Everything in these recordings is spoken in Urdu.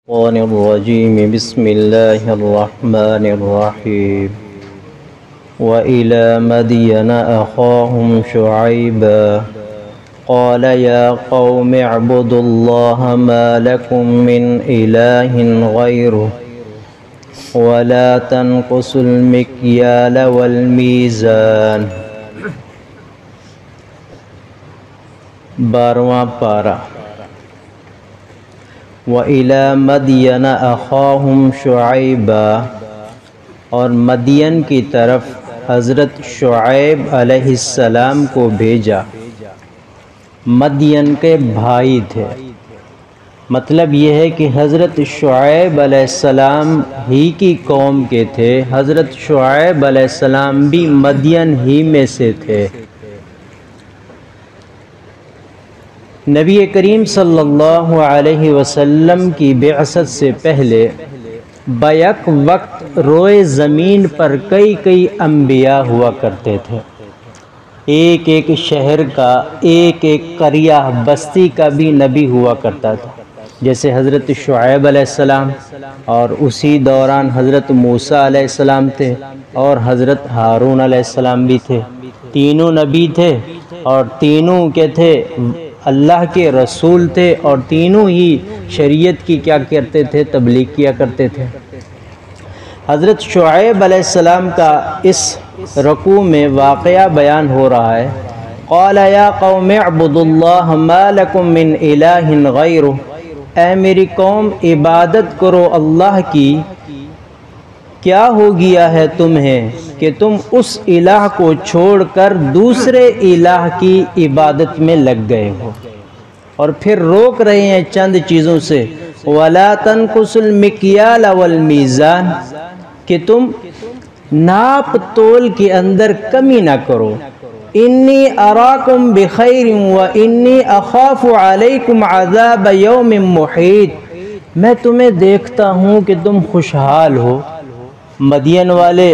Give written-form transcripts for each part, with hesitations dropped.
الشيطان الرجيم بسم الله الرحمن الرحيم وإلى مدين أخاهم شعيبا قال يا قوم اعبدوا الله ما لكم من إله غيره ولا تنقصوا المكيال والميزان 12واں پارہ وَإِلَى مَدْيَنَ أَخَاهُمْ شُعَيْبًا اور مدین کی طرف حضرت شعیب علیہ السلام کو بھیجا۔ مدین کے بھائی تھے، مطلب یہ ہے کہ حضرت شعیب علیہ السلام ہی کی قوم کے تھے۔ حضرت شعیب علیہ السلام بھی مدین ہی میں سے تھے۔ نبی کریم صلی اللہ علیہ وسلم کی بعثت سے پہلے بیک وقت روئے زمین پر کئی انبیاء ہوا کرتے تھے۔ ایک ایک شہر کا، ایک قریہ بستی کا بھی نبی ہوا کرتا تھا، جیسے حضرت شعیب علیہ السلام، اور اسی دوران حضرت موسیٰ علیہ السلام تھے اور حضرت ہارون علیہ السلام بھی تھے۔ تینوں نبی تھے اور تینوں کے تھے اللہ کے رسول تھے، اور تینوں ہی شریعت کی کیا کرتے تھے؟ تبلیغ کیا کرتے تھے۔ حضرت شعیب علیہ السلام کا اس رکوع میں واقعہ بیان ہو رہا ہے۔ قال یا قوم اعبدوا اللہ ما لکم من الہ غیرہ، اے میری قوم عبادت کرو اللہ کی، کیا ہو گیا ہے تمہیں کہ تم اس الہ کو چھوڑ کر دوسرے الہ کی عبادت میں لگ گئے ہو؟ اور پھر روک رہے ہیں چند چیزوں سے، وَلَا تَنْقُصُوا الْمِكْيَالَ وَالْمِيزَانَ، کہ تم ناپ تول کے اندر کمی نہ کرو۔ اِنِّي أَرَاكُمْ بِخَيْرٍ وَإِنِّي أَخَافُ عَلَيْكُمْ عَذَابَ يَوْمٍ مُحِيطٍ، میں تمہیں دیکھتا ہوں کہ تم خوشحال ہو۔ مدین والے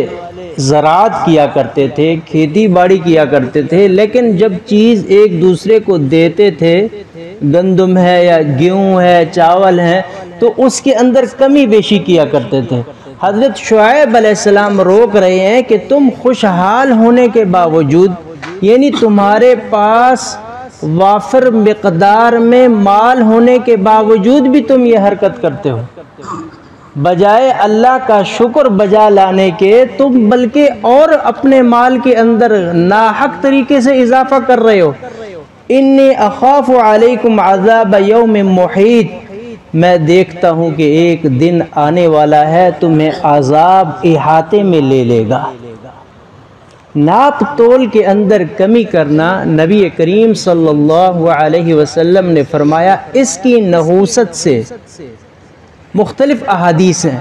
زراعت کیا کرتے تھے، کھیتی باڑی کیا کرتے تھے، لیکن جب چیز ایک دوسرے کو دیتے تھے، گندم ہے یا گیہوں ہے، چاول ہے، تو اس کے اندر کمی بیشی کیا کرتے تھے۔ حضرت شعیب علیہ السلام روک رہے ہیں کہ تم خوشحال ہونے کے باوجود، یعنی تمہارے پاس وافر مقدار میں مال ہونے کے باوجود بھی تم یہ حرکت کرتے ہو، بجائے اللہ کا شکر بجا لانے کے تم بلکہ اور اپنے مال کے اندر ناحق طریقے سے اضافہ کر رہے ہو۔ انی اخاف علیکم عذاب یوم محیط، میں دیکھتا ہوں کہ ایک دن آنے والا ہے تمہیں عذاب احاطے میں لے لے گا۔ ناپ تول کے اندر کمی کرنا، نبی کریم صلی اللہ علیہ وسلم نے فرمایا اس کی نحوست سے مختلف احادیث ہیں۔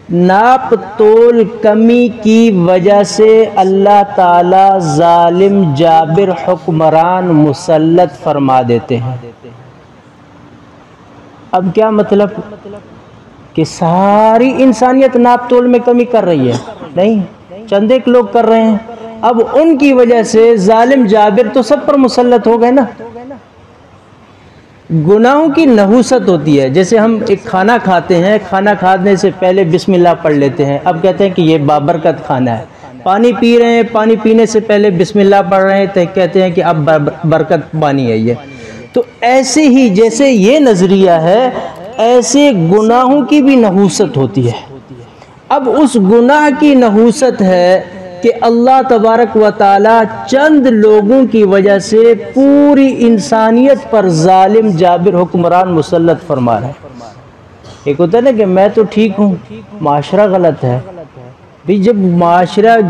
ناپ تول کمی کی وجہ سے اللہ تعالی ظالم جابر حکمران مسلط فرما دیتے ہیں۔ اب کیا مطلب کہ ساری انسانیت ناپ تول میں کمی کر رہی ہے؟ نہیں، چند ایک لوگ کر رہے ہیں۔ اب ان کی وجہ سے ظالم جابر تو سب پر مسلط ہو گئے نا۔ گناہوں کی نحوست ہوتی ہے، جیسے ہم ایک کھانا کھاتے ہیں، کھانا کھانے سے پہلے بسم اللہ پڑھ لیتے ہیں، اب کہتے ہیں کہ یہ بابرکت کھانا ہے۔ پانی پی رہے ہیں، پانی پینے سے پہلے بسم اللہ پڑھ رہے ہیں تو کہتے ہیں کہ اب برکت پانی ہے یہ۔ تو ایسے ہی جیسے یہ نظریہ ہے، ایسے گناہوں کی بھی نحوست ہوتی ہے۔ اب اس گناہ کی نحوست ہے کہ اللہ تبارک و تعالی چند لوگوں کی وجہ سے پوری انسانیت پر ظالم جابر حکمران مسلط فرما رہا ہے۔ ایک ہوتا ہے نا کہ میں تو ٹھیک ہوں، معاشرہ غلط ہے۔ بھی جب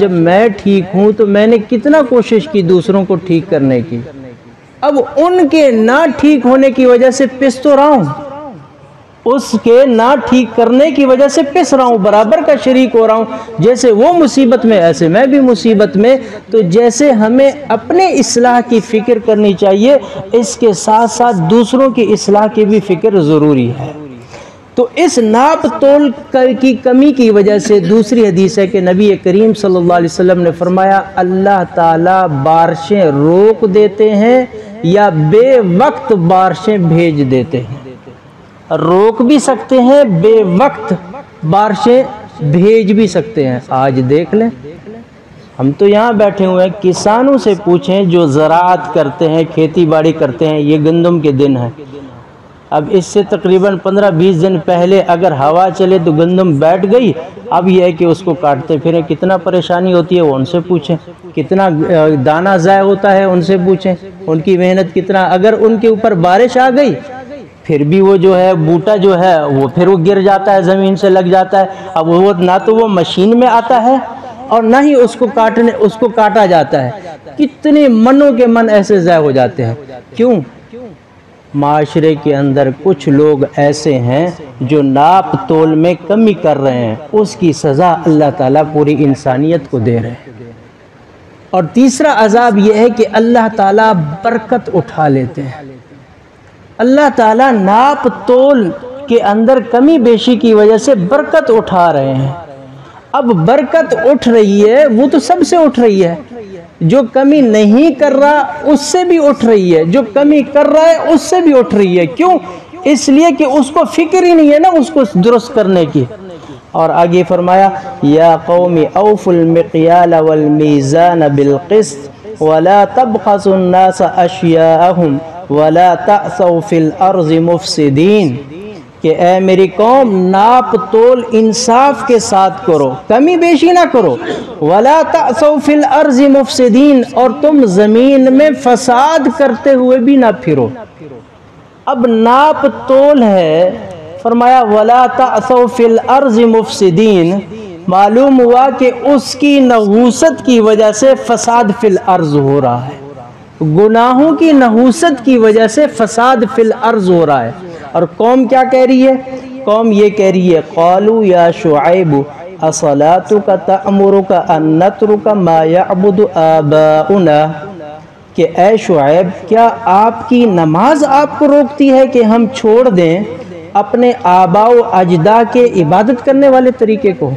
میں ٹھیک ہوں تو میں نے کتنا کوشش کی دوسروں کو ٹھیک کرنے کی، اب ان کے نہ ٹھیک ہونے کی وجہ سے پس تو رہا ہوں، اس کے نہ ٹھیک کرنے کی وجہ سے پس رہا ہوں، برابر کا شریک ہو رہا ہوں۔ جیسے وہ مصیبت میں ایسے میں بھی مصیبت میں۔ تو جیسے ہمیں اپنے اصلاح کی فکر کرنی چاہیے، اس کے ساتھ ساتھ دوسروں کی اصلاح کی بھی فکر ضروری ہے۔ تو اس ناپ تول کی کمی کی وجہ سے دوسری حدیث ہے کہ نبی کریم صلی اللہ علیہ وسلم نے فرمایا اللہ تعالیٰ بارشیں روک دیتے ہیں یا بے وقت بارشیں بھیج دیتے ہیں۔ روک بھی سکتے ہیں، بے وقت بارشیں بھیج بھی سکتے ہیں۔ آج دیکھ لیں، ہم تو یہاں بیٹھے ہوئے ہیں، کسانوں سے پوچھیں جو زراعت کرتے ہیں، کھیتی باڑی کرتے ہیں، یہ گندم کے دن ہیں، اب اس سے تقریباً 15-20 دن پہلے اگر ہوا چلے تو گندم بیٹھ گئی، اب یہ ہے کہ اس کو کاٹتے پھریں، کتنا پریشانی ہوتی ہے وہ ان سے پوچھیں، کتنا دانہ ضائع ہوتا ہے ان سے پوچھیں، ان کی محنت کتنا، اگر ان کے اوپر بارش آ گئی پھر بھی وہ جو ہے بوٹا جو ہے وہ پھر وہ گر جاتا ہے، زمین سے لگ جاتا ہے، اب وہ نہ تو وہ مشین میں آتا ہے اور نہ ہی اس کو کاٹا جاتا ہے، کتنے منوں کے من ایسے ضائع ہو جاتے ہیں۔ کیوں؟ معاشرے کے اندر کچھ لوگ ایسے ہیں جو ناپ تول میں کمی کر رہے ہیں، اس کی سزا اللہ تعالیٰ پوری انسانیت کو دے رہے ہیں۔ اور تیسرا عذاب یہ ہے کہ اللہ تعالیٰ برکت اٹھا لیتے ہیں۔ اللہ تعالیٰ ناپ تول کے اندر کمی بیشی کی وجہ سے برکت اٹھا رہے ہیں۔ اب برکت اٹھ رہی ہے، وہ تو سب سے اٹھ رہی ہے، جو کمی نہیں کر رہا اس سے بھی اٹھ رہی ہے، جو کمی کر رہا ہے اس سے بھی اٹھ رہی ہے۔ کیوں؟ اس لیے کہ اس کو فکر ہی نہیں ہے نا اس کو درست کرنے کی۔ اور آگے فرمایا یا قوم اوفوا المقیال والمیزان بالقسط ولا تبخسوا الناس اشیاءهم ولا تعثوا فی الارض مفسدین، کہ اے میری قوم ناپ تول انصاف کے ساتھ کرو، کمی بیشی نہ کرو، وَلَا تَعْثَوْا فِي الْأَرْضِ مُفْسِدِينَ، اور تم زمین میں فساد کرتے ہوئے بھی نہ پھرو۔ اب ناپ تول ہے، فرمایا وَلَا تَعْثَوْا فِي الْأَرْضِ مُفْسِدِينَ، معلوم ہوا کہ اس کی نحوست کی وجہ سے فساد فی الارض ہو رہا ہے، گناہوں کی نحوست کی وجہ سے فساد فی الارض ہو رہا ہے۔ اور قوم کیا کہہ رہی ہے؟ قوم یہ کہہ رہی ہے قالوا یا شعیب اصلاتک تأمرک ان نترک ما یعبد آباؤنا، کہ اے شعیب کیا آپ کی نماز آپ کو روکتی ہے کہ ہم چھوڑ دیں اپنے آباء و اجداد کے عبادت کرنے والے طریقے کو؟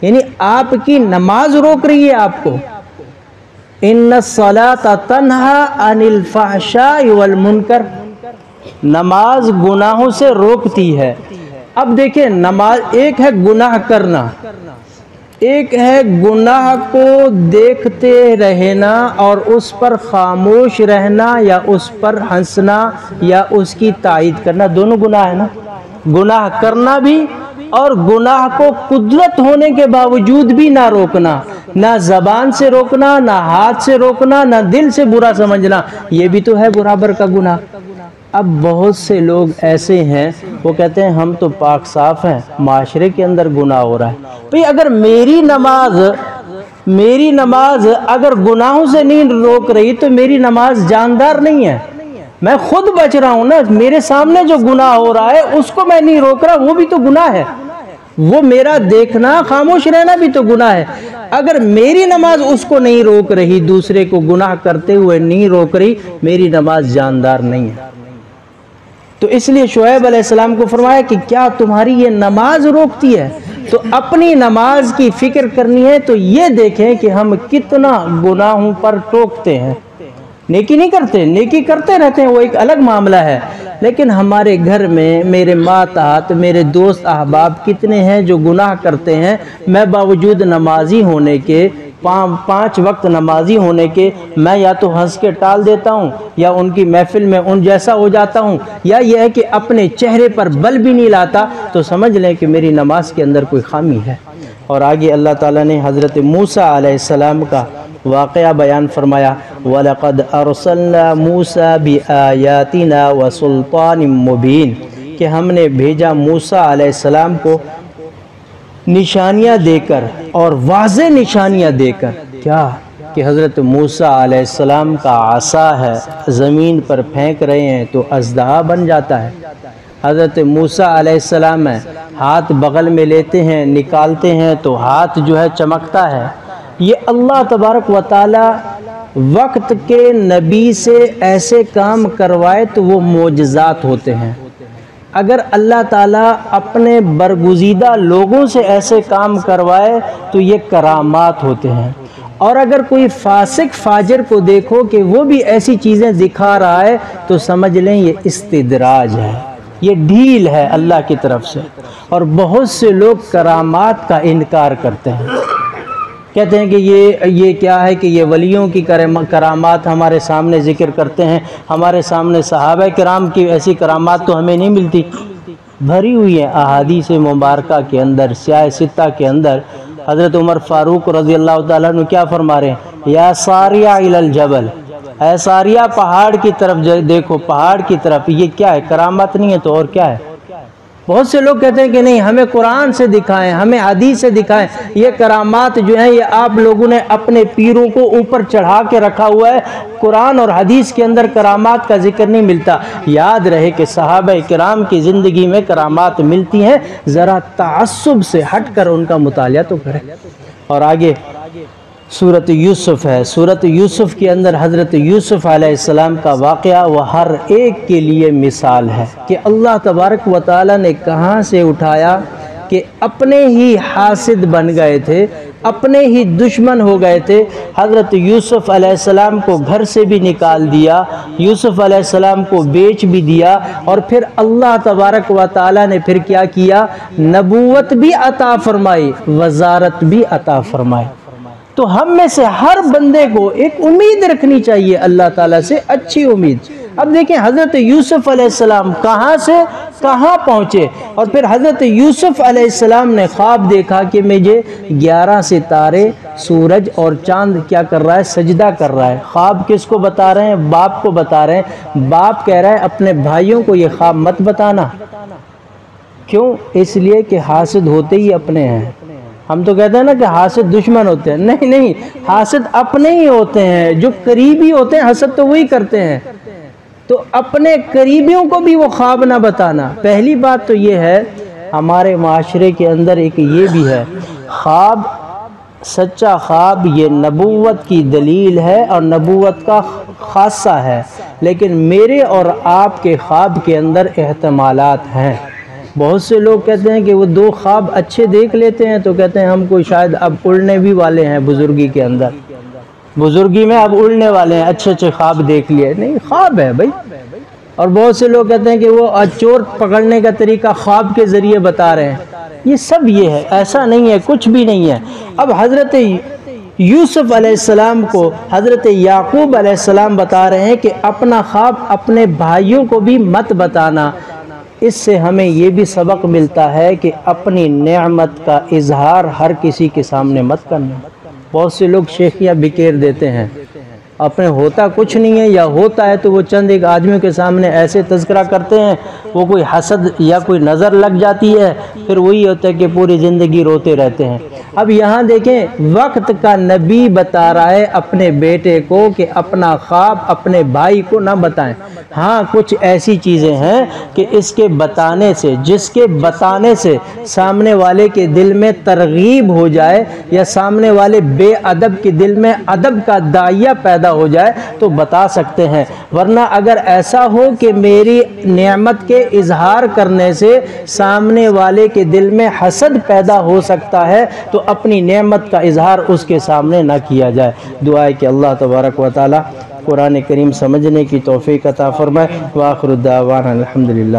یعنی آپ کی نماز روک رہی ہے آپ کو۔ ان الصلاۃ تنہی عن الفحشاء والمنکر، نماز گناہوں سے روکتی ہے۔ اب دیکھیں نماز ایک ہے گناہ کرنا، ایک ہے گناہ کو دیکھتے رہنا اور اس پر خاموش رہنا یا اس پر ہنسنا یا اس کی تائید کرنا، دونوں گناہ ہے نا۔ گناہ کرنا بھی اور گناہ کو قدرت ہونے کے باوجود بھی نہ روکنا، نہ زبان سے روکنا، نہ ہاتھ سے روکنا، نہ دل سے برا سمجھنا، یہ بھی تو ہے برابر کا گناہ۔ اب بہت سے لوگ ایسے ہیں وہ کہتے ہیں ہم تو پاک صاف ہیں، معاشرے کے اندر گناہ ہو رہا ہے۔ بھئی اگر میری نماز اگر گناہوں سے نہیں روک رہی تو میری نماز جاندار نہیں ہے، میں خود بچ رہا ہوں نا، میرے سامنے جو گناہ ہو رہا ہے اس کو میں نہیں روک رہا، وہ بھی تو گناہ ہے، وہ میرا دیکھنا خاموش رہنا بھی تو گناہ ہے۔ اگر میری نماز اس کو نہیں روک رہی، دوسرے کو گناہ کرتے ہوئے نہیں روک رہی، میری نماز جاندار نہیں ہے۔ تو اس لیے شعیب علیہ السلام کو فرمایا کہ کیا تمہاری یہ نماز روکتی ہے؟ تو اپنی نماز کی فکر کرنی ہے تو یہ دیکھیں کہ ہم کتنا گناہوں پر ٹوکتے ہیں، نیکی نہیں کرتے، نیکی کرتے رہتے ہیں وہ ایک الگ معاملہ ہے، لیکن ہمارے گھر میں میرے ماتحت میرے دوست احباب کتنے ہیں جو گناہ کرتے ہیں، میں باوجود نمازی ہونے کے، 5 وقت نمازی ہونے کے، میں یا تو ہنس کے ٹال دیتا ہوں یا ان کی محفل میں ان جیسا ہو جاتا ہوں، یا یہ ہے کہ اپنے چہرے پر بل بھی نہیں لاتا، تو سمجھ لیں کہ میری نماز کے اندر کوئی خامی ہے۔ اور آگے اللہ تعالیٰ نے حضرت موسیٰ علیہ السلام کا واقعہ بیان فرمایا وَلَقَدْ أَرْسَلْنَا مُوسَى بِآيَاتِنَا وَسُلْطَانٍ مُبِينٍ، کہ ہم نے بھیجا موسیٰ علیہ السلام کو نشانیاں دے کر اور واضح نشانیاں دے کر۔ کیا کہ حضرت موسیٰ علیہ السلام کا عصا ہے، زمین پر پھینک رہے ہیں تو اژدہا بن جاتا ہے۔ حضرت موسیٰ علیہ السلام ہے، ہاتھ بغل میں لیتے ہیں، نکالتے ہیں تو ہاتھ جو ہے چمکتا ہے۔ یہ اللہ تبارک و تعالی وقت کے نبی سے ایسے کام کروائے تو وہ معجزات ہوتے ہیں۔ اگر اللہ تعالیٰ اپنے برگزیدہ لوگوں سے ایسے کام کروائے تو یہ کرامات ہوتے ہیں، اور اگر کوئی فاسق فاجر کو دیکھو کہ وہ بھی ایسی چیزیں دکھا رہا ہے تو سمجھ لیں یہ استدراج ہے، یہ ڈھیل ہے اللہ کی طرف سے۔ اور بہت سے لوگ کرامات کا انکار کرتے ہیں، کہتے ہیں کہ یہ کیا ہے کہ یہ ولیوں کی کرامات ہمارے سامنے ذکر کرتے ہیں، ہمارے سامنے صحابہ کرام کی ایسی کرامات تو ہمیں نہیں ملتی۔ بھری ہوئی ہے احادیث مبارکہ کے اندر، سیاہ ستہ کے اندر۔ حضرت عمر فاروق رضی اللہ تعالیٰ عنہ کیا فرما رہے ہیں؟ یا ساریہ الی الجبل، اے ساریہ پہاڑ کی طرف دیکھو، پہاڑ کی طرف۔ یہ کیا ہے؟ کرامت نہیں ہے تو اور کیا ہے؟ بہت سے لوگ کہتے ہیں کہ نہیں، ہمیں قرآن سے دکھائیں، ہمیں حدیث سے دکھائیں۔ یہ کرامات جو ہیں یہ آپ لوگوں نے اپنے پیروں کو اوپر چڑھا کے رکھا ہوا ہے، قرآن اور حدیث کے اندر کرامات کا ذکر نہیں ملتا۔ یاد رہے کہ صحابہ کرام کی زندگی میں کرامات ملتی ہیں، ذرا تعصب سے ہٹ کر ان کا مطالعہ تو کریں۔ اور آگے سورۃ یوسف ہے، سورۃ یوسف کے اندر حضرت یوسف علیہ السلام کا واقعہ وہ ہر ایک کے لیے مثال ہے کہ اللہ تبارک و تعالیٰ نے کہاں سے اٹھایا کہ اپنے ہی حاسد بن گئے تھے، اپنے ہی دشمن ہو گئے تھے۔ حضرت یوسف علیہ السلام کو گھر سے بھی نکال دیا، یوسف علیہ السلام کو بیچ بھی دیا، اور پھر اللہ تبارک و تعالیٰ نے پھر کیا کیا؟ نبوت بھی عطا فرمائی، وزارت بھی عطا فرمائی۔ تو ہم میں سے ہر بندے کو ایک امید رکھنی چاہیے اللہ تعالیٰ سے، اچھی امید۔ اب دیکھیں حضرت یوسف علیہ السلام کہاں سے کہاں پہنچے، اور پھر حضرت یوسف علیہ السلام نے خواب دیکھا کہ مجھے 11 ستارے، سورج اور چاند کیا کر رہا ہے؟ سجدہ کر رہا ہے۔ خواب کس کو بتا رہے ہیں؟ باپ کو بتا رہے ہیں۔ باپ کہہ رہا ہے اپنے بھائیوں کو یہ خواب مت بتانا۔ کیوں؟ اس لیے کہ حاسد ہوتے ہی اپنے ہیں۔ ہم تو کہتے ہیں نا کہ حاسد دشمن ہوتے ہیں، نہیں، حاسد اپنے ہی ہوتے ہیں، جو قریبی ہوتے ہیں حسد تو وہی کرتے ہیں۔ تو اپنے قریبیوں کو بھی وہ خواب نہ بتانا۔ پہلی بات تو یہ ہے، ہمارے معاشرے کے اندر ایک یہ بھی ہے، خواب، سچا خواب یہ نبوت کی دلیل ہے اور نبوت کا خاصہ ہے، لیکن میرے اور آپ کے خواب کے اندر احتمالات ہیں۔ بہت سے لوگ کہتے ہیں کہ وہ 2 خواب اچھے دیکھ لیتے ہیں تو کہتے ہیں ہم کو شاید اب اڑنے بھی والے ہیں، بزرگی کے اندر، بزرگی میں اب اڑنے والے ہیں، اچھے خواب دیکھ لیے۔ نہیں، خواب ہے بھائی۔ اور بہت سے لوگ کہتے ہیں کہ وہ چور پکڑنے کا طریقہ خواب کے ذریعے بتا رہے ہیں۔ یہ سب یہ ہے، ایسا نہیں ہے، کچھ بھی نہیں ہے۔ اب حضرت یوسف علیہ السلام کو حضرت یعقوب علیہ السلام بتا رہے ہیں کہ اپنا خواب اپنے بھائیوں کو بھی مت بتانا۔ اس سے ہمیں یہ بھی سبق ملتا ہے کہ اپنی نعمت کا اظہار ہر کسی کے سامنے مت کرنا۔ بہت سے لوگ شیخیاں بکیر دیتے ہیں، اپنے ہوتا کچھ نہیں ہے، یا ہوتا ہے تو وہ چند ایک آدمیوں کے سامنے ایسے تذکرہ کرتے ہیں، وہ کوئی حسد یا کوئی نظر لگ جاتی ہے، پھر وہی ہوتا ہے کہ پوری زندگی روتے رہتے ہیں۔ اب یہاں دیکھیں، وقت کا نبی بتا رہا ہے اپنے بیٹے کو کہ اپنا خواب اپنے بھائی کو نہ بتائیں۔ ہاں، کچھ ایسی چیزیں ہیں کہ اس کے بتانے سے، جس کے بتانے سے سامنے والے کے دل میں ترغیب ہو جائے، یا سامنے والے بے ادب کے دل میں ادب کا داعیہ پیدا ہو جائے تو بتا سکتے ہیں، ورنہ اگر ایسا ہو کہ میری نعمت کے اظہار کرنے سے سامنے والے کے دل میں حسد پیدا ہو سکتا ہے تو اپنی نعمت کا اظہار اس کے سامنے نہ کیا جائے۔ دعا ہے کہ اللہ تبارک و تعالی قرآن کریم سمجھنے کی توفیق عطا فرمائے۔ وآخر الدعوانا الحمدللہ۔